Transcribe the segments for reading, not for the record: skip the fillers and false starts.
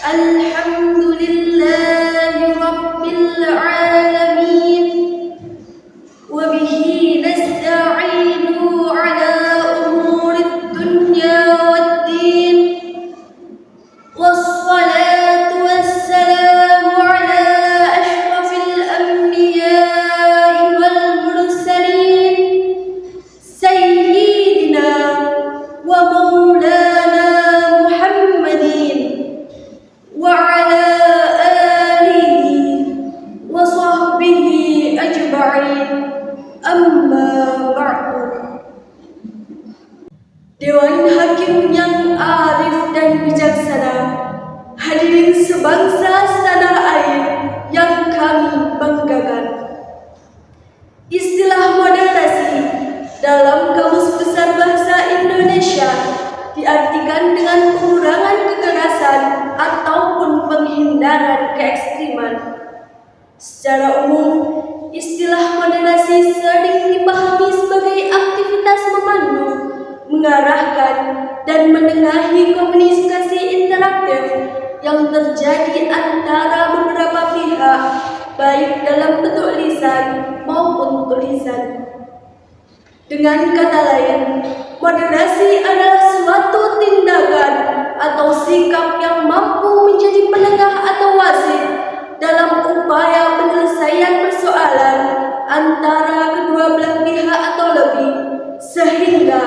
Alhamdulillahi Rabbil Alamin. Wabihi nasta'inu ala umurid dunya waddin. Wassalatu wassalamu ala ashrafil anbiya'i wal mursalin. Sayyidina wa maulana Muhammadin wa ala alihi wa sahbihi ajma'in. Amma ba'du. Dewan Hakim yang arif dan bijaksana, hadirin sebangsa setanah air yang kami banggakan. Istilah moderasi dalam Kamus Besar Bahasa Indonesia diartikan dengan pengurangan kekerasan ataupun penghindaran keekstriman. Secara umum, istilah moderasi sering dipahami sebagai aktivitas memandu, mengarahkan, dan menengahi komunikasi interaktif yang terjadi antara beberapa pihak, baik dalam bentuk lisan maupun tulisan. Dengan kata lain, moderasi adalah suatu tindakan atau sikap yang mampu menjadi penengah atau wasit dalam upaya penyelesaian persoalan antara kedua belah pihak atau lebih, sehingga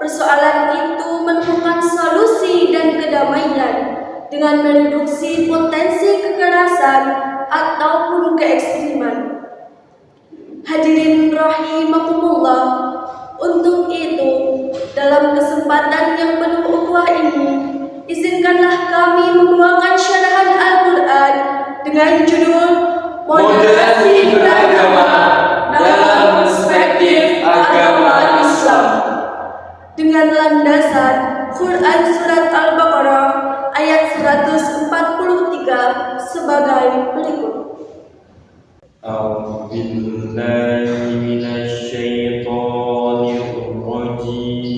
persoalan itu menemukan solusi dan kedamaian dengan mereduksi potensi kekerasan ataupun keekstriman. Hadirin rahimakumullah, untuk itu dalam kesempatan yang penuh ukhuwah ini, izinkanlah kami membawakan syarahan Al-Quran dengan judul Moderasi Beragama dalam Perspektif Agama Islam, dengan landasan Quran Surat Al-Baqarah ayat 143 sebagai berikut. A'udzu billahi minasy syaithanir rajim.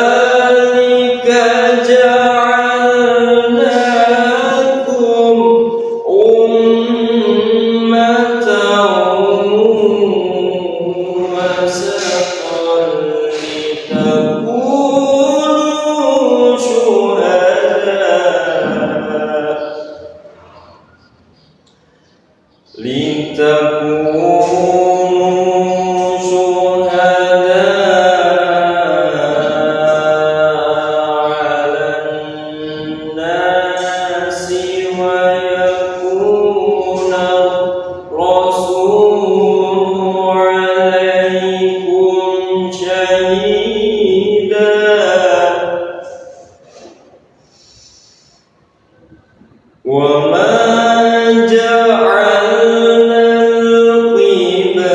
وَكَذَلِكَ جَعَلْنَاكُمْ أُمَّةً وَسَطًا لِتَكُونُوا وَمَا جَعَلْنَا الْقِبْلَةَ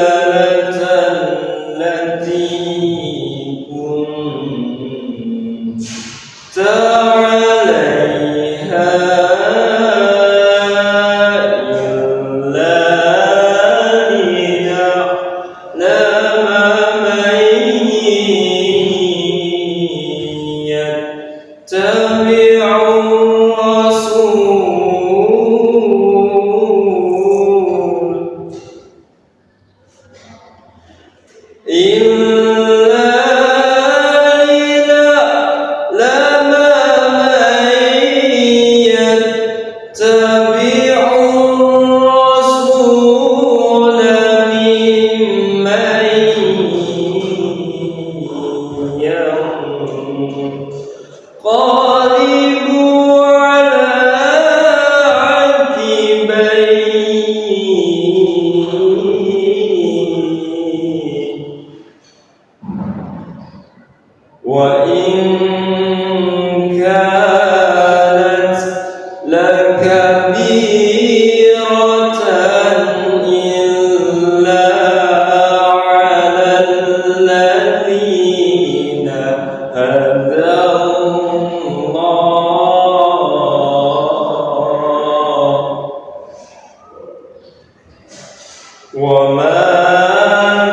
وما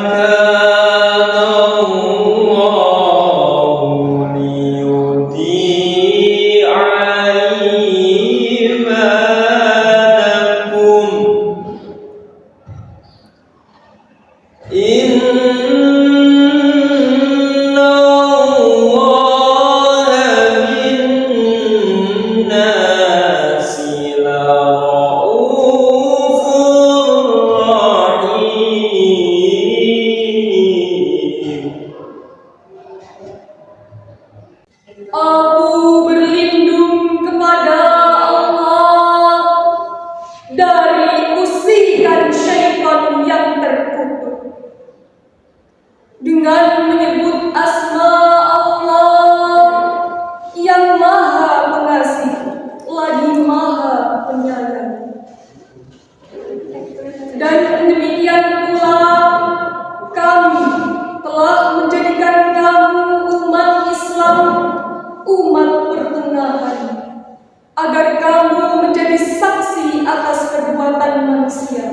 كان الله ليضيع إيمانكم إن الله بالناس لرءوف رحيم. Aku berlindung kepada Allah dari usikan syaitan yang terkutuk dengan menyebut asma Allah yang maha pengasih lagi maha penyayang. Dan demikian pula kami telah menjadikan kamu umat Islam, umat pertengahan, agar kamu menjadi saksi atas perbuatan manusia,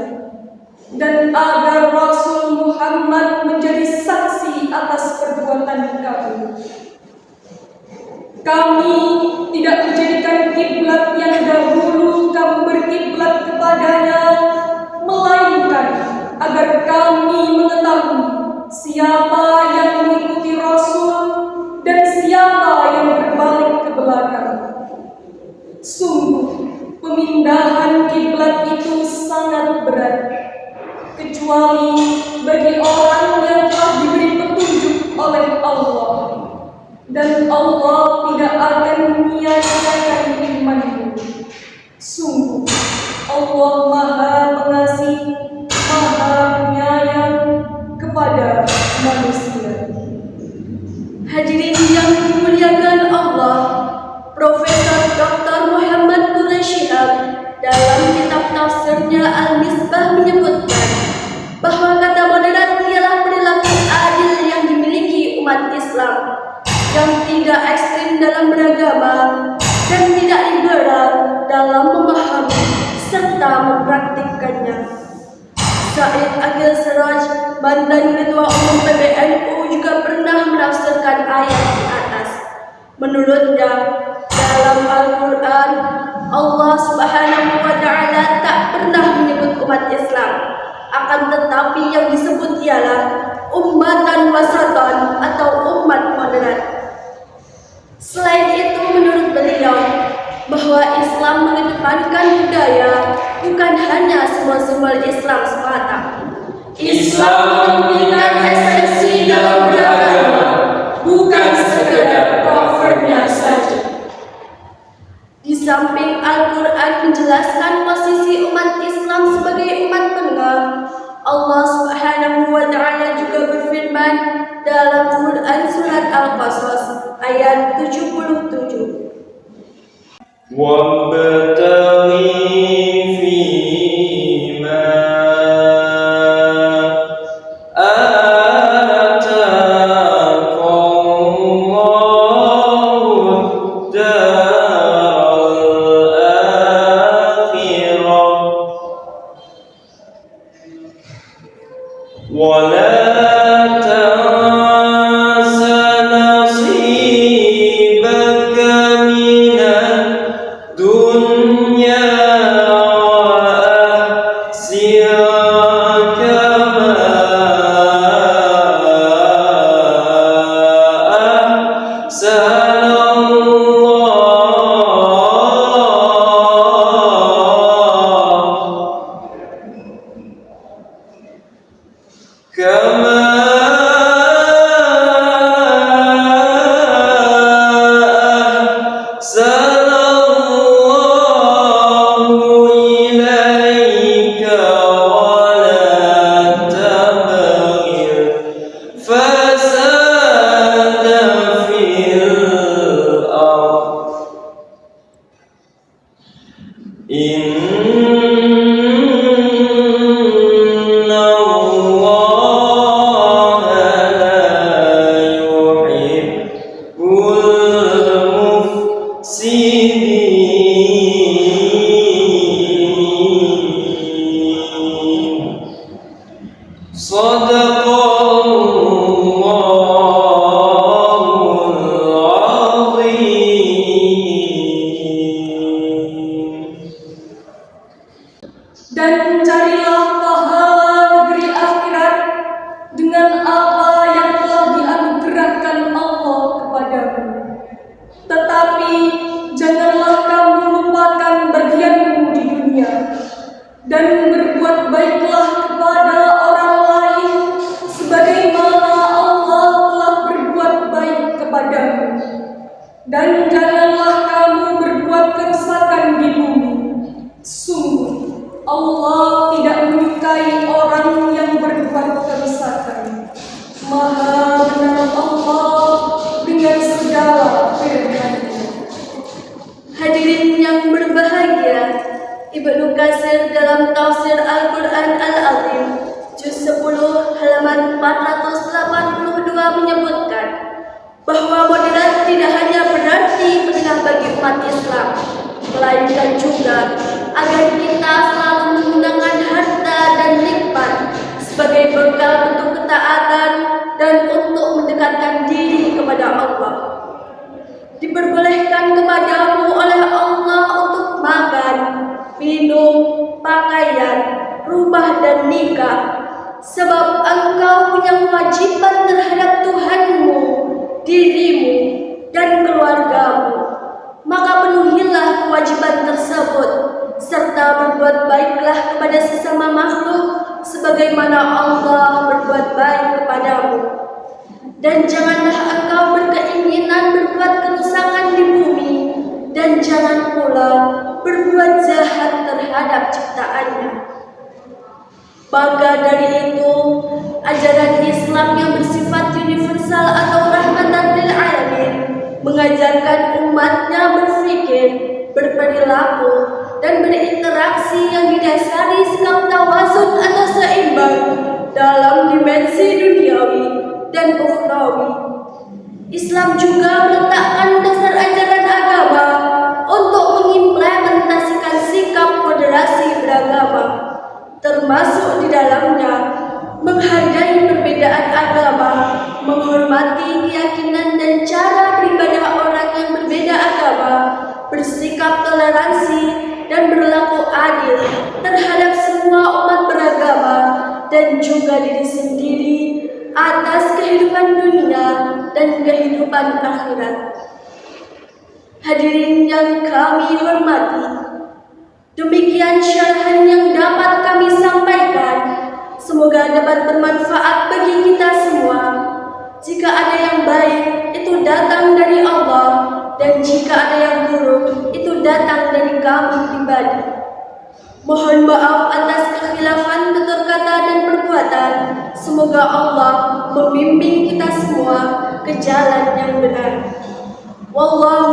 dan agar Rasul Muhammad menjadi saksi atas perbuatan kamu. Kami tidak menjadikan kiblat yang dahulu kamu berkiblat kepadanya, melainkan agar kami mengetahui siapa yang mengikuti Rasul dan siapa yang berbalik ke belakang. Sungguh, pemindahan kiblat itu sangat berat, kecuali bagi orang yang telah diberi petunjuk oleh Allah, dan Allah tidak akan menyia-nyiakan imanmu. Sungguh, Allah maha pengasih, maha penyayang kepada manusia. Hadirin yang dimuliakan Allah, Profesor Dr. Muhammad Quraish Shihab dalam kitab tafsirnya Al-Misbah menyebutkan bahwa kata moderat ialah perilaku adil yang dimiliki umat Islam, yang tidak ekstrim dalam beragama dan tidak liberal dalam memahami serta mempraktikkannya. Said Akhil Siraj, mantan Ketua Umum PBNU, juga pernah menafsirkan ayat di atas. Menurutnya, dalam Al-Quran, Allah Subhanahu wa Ta'ala tak pernah menyebut umat Islam, akan tetapi yang disebut ialah ummatan wasatan atau umat moderat. Selain itu, menurut beliau, bahwa Islam mengedepankan budaya, bukan hanya simbol-simbol Islam semata. Islam memberikan esensi dalam beragama, bukan sekedar covernya saja. Di samping Al-Quran menjelaskan posisi umat Islam sebagai umat tengah, Allah Subhanahu wa Ta'ala juga berfirman dalam Quran surat Al-Qasas ayat 77. وابتغي فيما آتاك الله الدار الآخرة ولا تنس نصيبك من الدنيا وأحسن كما أحسن إن الله dan carilah pahala negeri akhirat dengan apa yang telah dianugerahkan Allah kepadamu. Tetapi janganlah kamu lupakan bagianmu di dunia, dan berbuat baiklah kepada orang lain sebagaimana Allah telah berbuat baik kepadamu. Dan janganlah kamu berbuat kerusakan di bumi. Sungguh Allah tidak menyukai orang yang berbuat kerusakan. Maha benar Allah dengan segala firman-Nya. Hadirin yang berbahagia, Ibnu Katsir dalam tafsir Al-Quran Al-Azim juz 10 halaman 482 menyebutkan bahwa moderat tidak hanya berarti penengah bagi umat Islam, melainkan juga agar kita selalu menggunakan harta dan nikmat sebagai bekal untuk ketaatan dan untuk mendekatkan diri kepada Allah. Diperbolehkan kepadamu oleh Allah untuk makan, minum, pakaian, rumah dan nikah, sebab engkau punya kewajiban terhadap Tuhanmu, dirimu, dan keluargamu. Maka penuhilah kewajiban tersebut, serta berbuat baiklah kepada sesama makhluk sebagaimana Allah berbuat baik kepadamu. Dan janganlah engkau berkeinginan berbuat kerusakan di bumi, dan jangan pula berbuat jahat terhadap ciptaannya. Maka dari itu, ajaran Islam yang bersifat universal atau rahmatan lil alamin mengajarkan umatnya berpikir, berperilaku, dan berinteraksi yang didasari sikap tawazun atau seimbang dalam dimensi duniawi dan ukhrawi. Islam juga meletakkan dasar ajaran agama untuk mengimplementasikan sikap moderasi beragama, termasuk di dalamnya menghargai perbedaan agama, menghormati keyakinan dan cara beribadah orang yang berbeda agama, bersikap toleransi dan berlaku adil terhadap semua umat beragama dan juga diri sendiri atas kehidupan dunia dan kehidupan akhirat. Hadirin yang kami hormati, demikian syarahan yang dapat kami sampaikan. Semoga dapat bermanfaat bagi kita semua. Jika ada yang baik, itu datang dari Allah, dan jika ada yang buruk, itu datang dari kami pribadi. Mohon maaf atas kekhilafan tutur kata dan perbuatan. Semoga Allah membimbing kita semua ke jalan yang benar. Wallahu